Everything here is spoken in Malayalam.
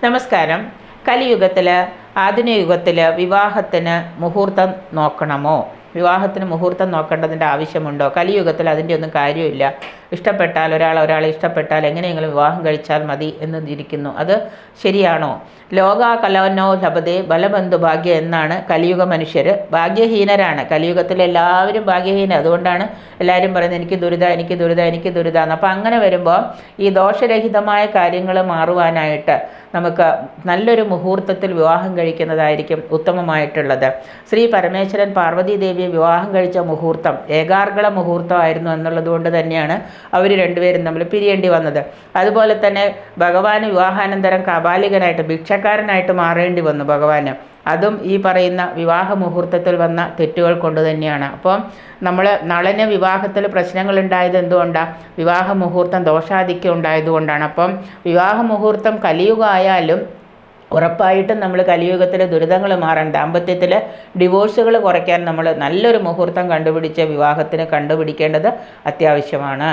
നമസ്കാരം. കലിയുഗത്തിൽ, ആധുനിക യുഗത്തിൽ വിവാഹത്തിന് മുഹൂർത്തം നോക്കണമോ? വിവാഹത്തിന് മുഹൂർത്തം നോക്കേണ്ടതിൻ്റെ ആവശ്യമുണ്ടോ? കലിയുഗത്തിൽ അതിൻ്റെ ഒന്നും കാര്യമില്ല. ഇഷ്ടപ്പെട്ടാൽ ഒരാളെ ഇഷ്ടപ്പെട്ടാൽ എങ്ങനെയെങ്കിലും വിവാഹം കഴിച്ചാൽ മതി എന്ന് ഇരിക്കുന്നു. അത് ശരിയാണോ? ലോകാ കലോനോ ലഭതേ ബലബന്ധു ഭാഗ്യ എന്നാണ് കലിയുഗ മനുഷ്യർ. ഭാഗ്യഹീനരാണ്. കലിയുഗത്തിൽ എല്ലാവരും ഭാഗ്യഹീനം. അതുകൊണ്ടാണ് എല്ലാവരും പറയുന്നത് എനിക്ക് ദുരിതം. അപ്പം അങ്ങനെ വരുമ്പോൾ ഈ ദോഷരഹിതമായ കാര്യങ്ങൾ മാറുവാനായിട്ട് നമുക്ക് നല്ലൊരു മുഹൂർത്തത്തിൽ വിവാഹം കഴിക്കുന്നതായിരിക്കും ഉത്തമമായിട്ടുള്ളത്. ശ്രീ പരമേശ്വരൻ പാർവതീദേവിയെ വിവാഹം കഴിച്ച മുഹൂർത്തം ഏകാർഗള മുഹൂർത്തമായിരുന്നു എന്നുള്ളത് കൊണ്ട് തന്നെയാണ് അവർ രണ്ടുപേരും തമ്മിൽ പിരിയേണ്ടി വന്നത്. അതുപോലെ തന്നെ ഭഗവാന് വിവാഹാനന്തരം കാപാലികനായിട്ട് ഭിക്ഷക്കാരനായിട്ട് മാറേണ്ടി വന്നു ഭഗവാന്. അതും ഈ പറയുന്ന വിവാഹ മുഹൂർത്തത്തിൽ വന്ന തെറ്റുകൾ കൊണ്ട് തന്നെയാണ്. അപ്പം നമ്മൾ നളന് വിവാഹത്തിൽ പ്രശ്നങ്ങളുണ്ടായത് എന്തുകൊണ്ടാണ്? വിവാഹ മുഹൂർത്തം ദോഷാധിക്യം ഉണ്ടായതുകൊണ്ടാണ്. അപ്പം വിവാഹ മുഹൂർത്തം കലിയുഗമായാലും ഉറപ്പായിട്ടും നമ്മൾ കലിയുഗത്തിലെ ദുരിതങ്ങൾ മാറാൻ, ദാമ്പത്യത്തിൽ ഡിവോഴ്സുകൾ കുറയ്ക്കാൻ നമ്മൾ നല്ലൊരു മുഹൂർത്തം കണ്ടുപിടിച്ച് വിവാഹത്തിന് കണ്ടുപിടിക്കേണ്ടത് അത്യാവശ്യമാണ്.